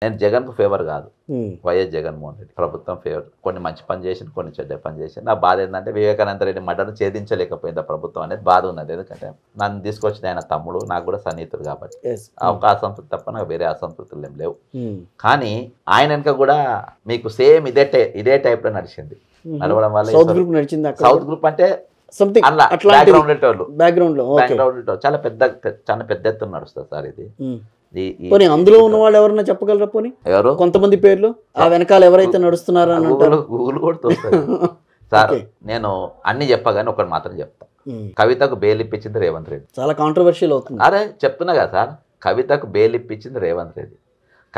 నేను జగన్కు ఫేవర్ కాదు, వైఎస్ జగన్మోహన్ రెడ్డి ప్రభుత్వం ఫేవర్. కొన్ని మంచి పని చేసింది, కొన్ని చెడ్డ పని చేసింది. నా బాధ ఏంటంటే వివేకానంద రెడ్డి మర్డర్ను ఛేదించలేకపోయింది ఆ ప్రభుత్వం అనేది బాధ ఉన్నది. ఎందుకంటే నన్ను తీసుకొచ్చిన ఆయన తమ్ముడు, నాకు కూడా సన్నిహితుడు కాబట్టి ఒక అసంతృప్తి తప్ప నాకు వేరే అసంతృప్తులు ఏం లేవు. కానీ ఆయన వెనక కూడా మీకు సేమ్ ఇదే టైప్లో నడిచింది. నడవడం వల్ల సౌత్ గ్రూప్ అంటే బ్యాక్గ్రౌండ్ చాలా పెద్ద ఎత్తున నడుస్తుంది సార్ ఇది. అందులో ఉన్న వాళ్ళు ఎవరన్నా చెప్పగలరా? పోనీ ఎవరు కొంతమంది పేర్లు ఆ వెనకాల ఎవరైతే నడుస్తున్నారో గూగుల్ కూడా చూస్తారు సార్. నేను అన్ని చెప్పగానే ఒకటి మాత్రం చెప్తా, కవితకు బెయిల్ ఇప్పించింది రేవంత్ రెడ్డి. చాలా కాంట్రవర్షియల్ అవుతుంది. అరే చెప్తున్నా కదా సార్, కవితకు బెయిల్ ఇప్పించింది రేవంత్ రెడ్డి.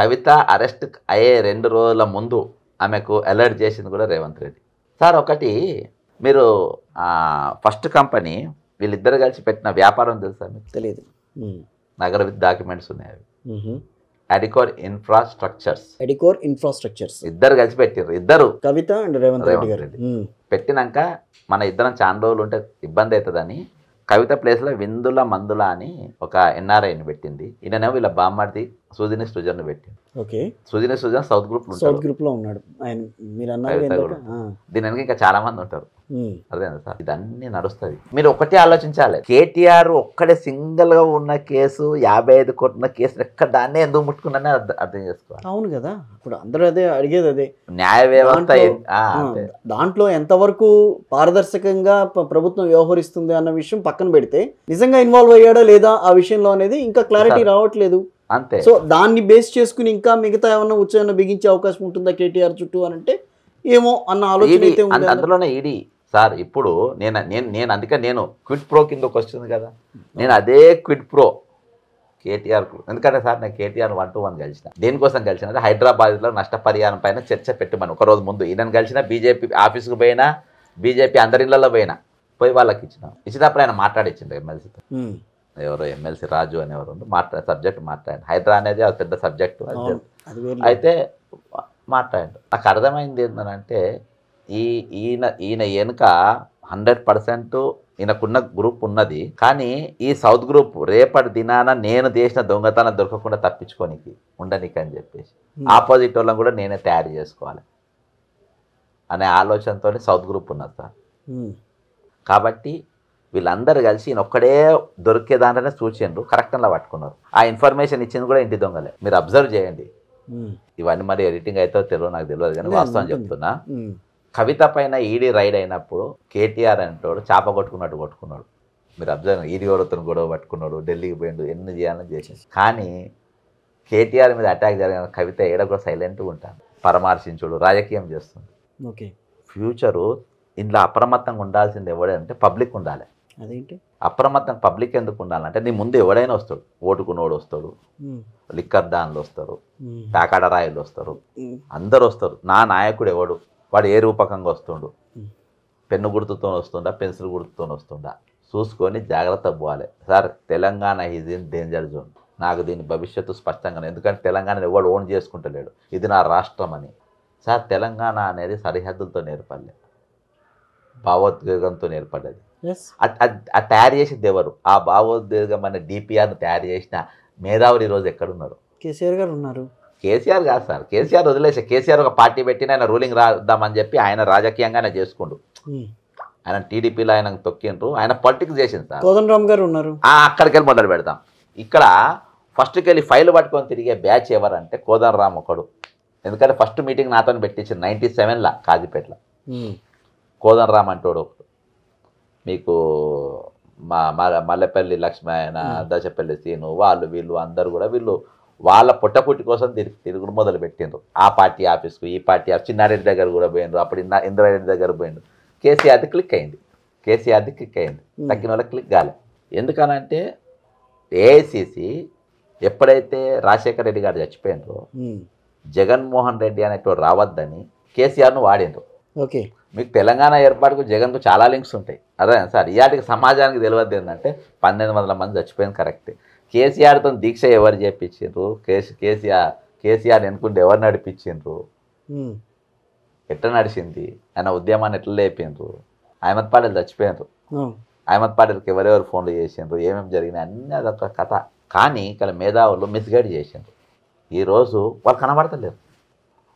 కవిత అరెస్ట్ అయ్యే 2 రోజుల ముందు ఆమెకు అలర్ట్ చేసింది కూడా రేవంత్ రెడ్డి. సార్ ఒకటి మీరు ఫస్ట్ కంపెనీ వీళ్ళిద్దరు కలిసి పెట్టిన వ్యాపారం తెలుసా మీకు? తెలియదు. నగర విత్ డాక్యుమెంట్స్ ఉన్నాయి అవి. అడికోర్ ఇన్ఫ్రాస్ట్రక్చర్స్ ఇద్దరు కలిసి పెట్టారు. ఇద్దరు కవిత అండ్ రేవంత్ రెడ్డి పెట్టినాక మన ఇద్దరం చాలా రోజులు ఉంటే ఇబ్బంది అవుతుందని కవిత ప్లేస్లో విందుల మందుల అని ఒక ఎన్ఆర్ఐని పెట్టింది. ఈయననేమో వీళ్ళ బామ్మర్ది సుజిని సృజన్ పెట్టింది. Okay, Sujini Srujan south group లో ఉన్నాడు ఆయన. మీరు దీని వెనక ఇంకా చాలా మంది ఉంటారు. అదేనా సార్, ఇదన్నీ నడుస్తుంది. మీరు ఒకటే ఆలోచించాలి, కేటీఆర్ ఒక్కడే సింగిల్ గా ఉన్న కేసు 55 కోట్ల కేసు ఎక్కడ దాన్నే ఎందుకు ముట్టుకున్నానే అర్థం చేసుకోవాలి. అవును కదా, ఇప్పుడు అందరూ అదే అడిగేది. అదే న్యాయ వ్యవస్థ దాంట్లో ఎంతవరకు పారదర్శకంగా ప్రభుత్వం వ్యవహరిస్తుంది అన్న విషయం పక్కన పెడితే నిజంగా ఇన్వాల్వ్ అయ్యాడా లేదా ఆ విషయంలో అనేది ఇంకా క్లారిటీ రావట్లేదు. అంతే. సో దాన్ని బేస్ చేసుకుని ఇంకా మిగతా ఏమన్నా ఉచ్చారణ బిగించే అవకాశం ఉంటుందా కేటీఆర్ చుట్టూ అని అంటే ఏమో అన్న ఆలోచన అయితే ఉంది. అందులోనే ఈడీ సార్. ఇప్పుడు నేను అందుకే నేను క్విడ్ ప్రో కిందకి వస్తుంది కదా, నేను అదే క్విడ్ ప్రో కేటీఆర్. ఎందుకంటే సార్ నేను కేటీఆర్ 1-to-1 కలిసిన. దేనికోసం కలిసిన అంటే హైదరాబాద్లో నష్టపరిహారం పైన చర్చ పెట్టమని ఒకరోజు ముందు ఈయన కలిసిన. బీజేపీ ఆఫీస్కి పోయినా, బీజేపీ అందరి ఇళ్లలో పోయి వాళ్ళకి ఇచ్చినప్పుడు ఆయన మాట్లాడిచ్చిండు ఎమ్మెల్సీతో. ఎవరో ఎమ్మెల్సీ రాజు అని ఎవరు సబ్జెక్ట్ మాట్లాడండి. హైదరా అనేది అది పెద్ద సబ్జెక్టు. అయితే మాట్లాడండి. నాకు అర్థమైంది ఏంటంటే ఈయన వెనుక 100% ఈయనకున్న గ్రూప్ ఉన్నది. కానీ ఈ సౌత్ గ్రూప్ రేపటి దినాన నేను చేసిన దొంగతనం దొరకకుండా తప్పించుకోనికి ఉండనికి అని చెప్పేసి ఆపోజిట్ వాళ్ళని కూడా నేనే తయారు చేసుకోవాలి అనే ఆలోచనతో సౌత్ గ్రూప్ ఉన్నది సార్. కాబట్టి వీళ్ళందరూ కలిసి ఈయన ఒక్కడే దొరికే దాంట్లోనే సూచిండ్రు, కరెక్ట్గా పట్టుకున్నారు. ఆ ఇన్ఫర్మేషన్ ఇచ్చింది కూడా ఇంటి దొంగలే. మీరు అబ్జర్వ్ చేయండి. ఇవన్నీ మరి ఎడిటింగ్ అయితే తెలియదు, నాకు తెలియదు, కానీ వాస్తవం చెప్తున్నా. కవిత పైన ఈడీ రైడ్ అయినప్పుడు కేటీఆర్ అంటాడు చేప కొట్టుకున్నట్టు కొట్టుకున్నాడు. మీరు అబ్జర్వ్, ఈడీ ఎవరితో గొడవ పట్టుకున్నాడు, ఢిల్లీకి పోయిండు, ఎన్ని చేయాలని చేసింది. కానీ కేటీఆర్ మీద అటాక్ జరిగిన కవిత ఏడ కూడా సైలెంట్గా ఉంటాను, పరామర్శించుడు, రాజకీయం చేస్తుంది. ఓకే, ఫ్యూచరు ఇంట్లో అప్రమత్తంగా ఉండాల్సింది ఎవడంటే పబ్లిక్ ఉండాలి. అదేంటి అప్రమత్తంగా పబ్లిక్ ఎందుకు ఉండాలంటే నీ ముందు ఎవడైనా వస్తాడు, ఓటుకున్నోడు వస్తాడు, లిక్కర్ దాన్లు వస్తారు, తాకాడ రాయిలు వస్తారు, అందరు వస్తారు. నా నాయకుడు ఎవడు, వాడు ఏ రూపకంగా వస్తుండు, పెన్ను గుర్తుతో వస్తుండా, పెన్సిల్ గుర్తుతో వస్తుండా చూసుకొని జాగ్రత్త పోవాలి. Sir Telangana is in danger zone. నాకు దీని భవిష్యత్తు స్పష్టంగా, ఎందుకంటే తెలంగాణ ఎవడు ఓన్ చేసుకుంటలేడు, ఇది నా రాష్ట్రం అని. సార్ తెలంగాణ అనేది సరిహద్దులతో నేర్పడలే, భావోద్వేగంతో ఏర్పడ్డది. ఆ తయారు చేసింది ఎవరు? ఆ భావోద్వేగం అనే డిపిఆర్ను తయారు చేసిన మేధావులు ఈరోజు ఎక్కడున్నారు? కేసీఆర్ గారు ఉన్నారు. కేసీఆర్ కాదు సార్, కేసీఆర్ వదిలేసి కేసీఆర్ ఒక పార్టీ పెట్టిన ఆయన రూలింగ్ రాద్దామని చెప్పి ఆయన రాజకీయంగా ఆయన చేసుకుండు. ఆయన టీడీపీలో ఆయన తొక్కిండ్రు, ఆయన పాలిటిక్స్ చేసింది సార్. కోదండరామ్ గారు ఉన్నారు. అక్కడికి వెళ్ళి మొదలు పెడతాం. ఇక్కడ ఫస్ట్కి వెళ్ళి ఫైల్ పట్టుకొని తిరిగే బ్యాచ్ ఎవరంటే కోదండరామ్ ఒకడు. ఎందుకంటే ఫస్ట్ మీటింగ్ నాతో పెట్టించింది 97లో కాజీపేటలో. కోదండరామ్ అంటోడు ఒకడు. మీకు మల్లెపల్లి లక్ష్మి ఆయన, దశపల్లి సీను, వాళ్ళు వీళ్ళు అందరూ కూడా వీళ్ళు వాళ్ళ పుట్టకుట్టి కోసం తిరుగుడు మొదలు పెట్టిండ్రు. ఆ పార్టీ ఆఫీస్కు, ఈ పార్టీ ఆఫీస్, చిన్నారెడ్డి దగ్గర కూడా పోయిండ్రు, అప్పుడు ఇంద్రారెడ్డి దగ్గర పోయిండ్రు. కేసీఆర్ది క్లిక్ అయింది, తక్కిన వాళ్ళకి క్లిక్ కాలే. ఎందుకనంటే ఏఐసిసి ఎప్పుడైతే రాజశేఖర రెడ్డి గారు చచ్చిపోయినరో జగన్మోహన్ రెడ్డి అనేటువంటి రావద్దని కేసీఆర్ను వాడిండ్రు. ఓకే, మీకు తెలంగాణ ఏర్పాటుకు జగన్కు చాలా లింక్స్ ఉంటాయి. అదే సార్, ఇయాటికి సమాజానికి తెలియదు ఏంటంటే 1200 మంది చచ్చిపోయింది కరెక్ట్. కేసీఆర్తో దీక్ష ఎవరు చేయించిండ్రు? కేసీఆర్ ఎన్నుకుంటే ఎవరు నడిపించిండ్రు? ఎట్లా నడిచింది? ఆయన ఉద్యమాన్ని ఎట్లా లేపిండ్రు? అహ్మద్ పాటేల్ చచ్చిపోయినరు, అహ్మద్ పాటేల్కి ఎవరెవరు ఫోన్లు చేసిండ్రు, ఏమేమి జరిగినాయి అన్నీ అదొక కథ. కానీ ఇక్కడ మేధావులు మిస్గైడ్ చేసిండ్రు. ఈరోజు వాళ్ళు కనబడతలేరు.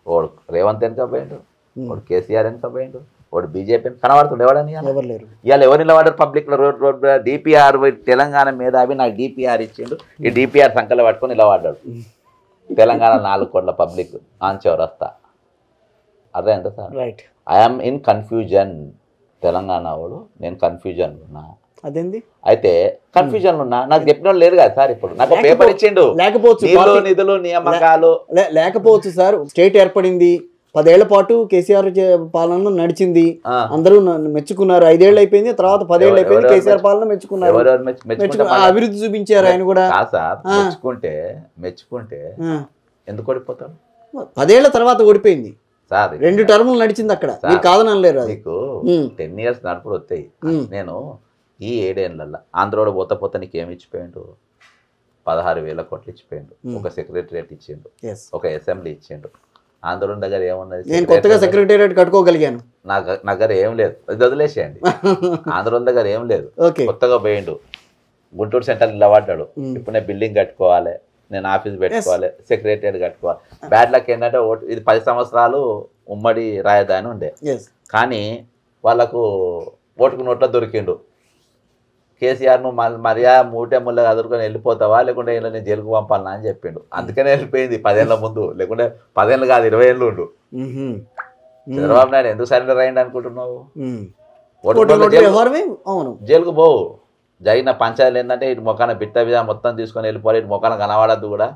వాడు రేవంత్ వెనక పోయిండు, వాడు కేసీఆర్ వెనక పోయిండు, వాడు బీజేపీ కనబడుతుండే ఎవడని ఎవరు లేరు. ఇవాళ ఎవరు నిలబడ్డారు పబ్లిక్లో రోడ్ డిపిఆర్ తెలంగాణ మేధావి నాకు డిపిఆర్ ఇచ్చిండు, ఈ డిపిఆర్ సంఖ్యలో పట్టుకొని నిలబడ్డాడు. తెలంగాణ 4 కోట్ల పబ్లిక్ ఆంచవరస్తా. అదే అంట sir, right. I'm in confusion. Telangana వాడు నేను కన్ఫ్యూజన్ ఉన్నా. అదేంది అయితే కన్ఫ్యూజన్ ఉన్నా, నాకు చెప్పిన వాళ్ళు లేరు కదా సార్. ఇప్పుడు నాకు పేపర్ ఇచ్చిండు, లేకపోవచ్చు, నిధులు నియామకాలు లేకపోవచ్చు సార్. స్టేట్ ఏర్పడింది, 10 ఏళ్ల పాటు కేసీఆర్ పాలన నడిచింది, అందరూ మెచ్చుకున్నారు. 5 ఏళ్ళు అయిపోయింది, తర్వాత 10 ఏళ్ళు అయిపోయింది, కేసీఆర్ పాలన మెచ్చుకున్నారు, అభివృద్ధి చూపించారు ఆయన కూడా. సార్ మెచ్చుకుంటే ఎందుకు ఓడిపోతాడు? 10 ఏళ్ల తర్వాత ఓడిపోయింది సార్, 2 టర్ములు నడిచింది అక్కడ, మీరు కాదని అనలేరు. నీకు 10 years నడుపుడు వస్తాయి. నేను ఈ 7 ఏళ్ళల్లో ఆంధ్రోడు పోతే నీకు ఏమి ఇచ్చిపోయిండు? 16,000 కోట్లు ఇచ్చిపోయిండు, ఒక సెక్రటరియట్ ఇచ్చిండు, ఒక అసెంబ్లీ ఇచ్చిండు. ఆంధ్రోని దగ్గర ఏమున్నది? నేను కొత్తగా సెక్రటేరియట్ కట్టుకోగలిగాను, నా దగ్గర ఏం లేదు, అది వదిలేసేయండి. ఆంధ్రోని దగ్గర ఏం లేదు, కొత్తగా పోయిండు, గుంటూరు సెంటర్ నిలబడ్డాడు. ఇప్పుడు నేను బిల్డింగ్ కట్టుకోవాలి, నేను ఆఫీస్ పెట్టుకోవాలి, సెక్రటరియట్ కట్టుకోవాలి. బ్యాడ్ లక్ ఏంటంటే ఇది 10 సంవత్సరాలు ఉమ్మడి రాజధాని ఉండే, కానీ వాళ్ళకు ఓటుకు నోట్లో దొరికిండు. కేసీఆర్ను మర్యా మూటే ముళ్ళ అదురుకొని వెళ్ళిపోతావా, లేకుంటే ఇలా నేను జైలుకు పంపాలనా అని చెప్పిండు. అందుకనే వెళ్ళిపోయింది 10 ఏళ్ళ ముందు, లేకుంటే 10 ఏళ్ళు కాదు 20 ఏళ్ళు ఉండు. చంద్రబాబు నాయుడు ఎందుకు సరెండర్ అయ్యింది అనుకుంటున్నావు? జైలుకు పోవు. జరిగిన పంచాయతీలు ఏంటంటే ఇటు మొక్కన బిట్ట మీద మొత్తం తీసుకొని వెళ్ళిపోవాలి, ఇటు మొక్కన కనబడద్దు కూడా,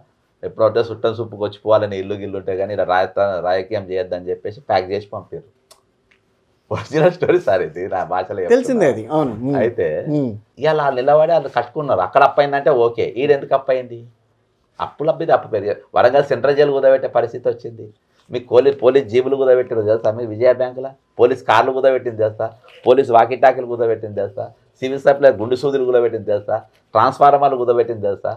ఎప్పుడంటే చుట్టం సూపుకి వచ్చిపోవాలని ఇల్లు ఉంటాయి, కానీ ఇలా రాజకీయం చేయొద్దని చెప్పేసి ప్యాక్ చేసి పంపారు. ఒరిజినల్ స్టోరీ సార్ ఇది, నా భాషలో తెలిసిందే అది. అయితే ఇవాళ వాళ్ళు నిలబడి వాళ్ళు కట్టుకున్నారు. అక్కడ అప్పయిందంటే ఓకే, ఈడెందుకు అప్పయింది? అప్పులు అబ్బిది అప్పు పెరిగారు. వరంగల్ సెంట్రల్ జైలు కుదబెట్టే పరిస్థితి వచ్చింది. మీకు పోలీస్ జీబులు కుదబెట్టారు తెలుసా? మీకు విజయ బ్యాంకులో పోలీస్ కార్లు కుదబెట్టింది తెలుసా? పోలీస్ వాకిటాకీలు కుదబెట్టింది తెలుసా? సివిల్ సప్లై గుండు సూదులు కుదబెట్టింది తెలుసా? ట్రాన్స్ఫార్మర్లు కుదబెట్టింది తెలుసా?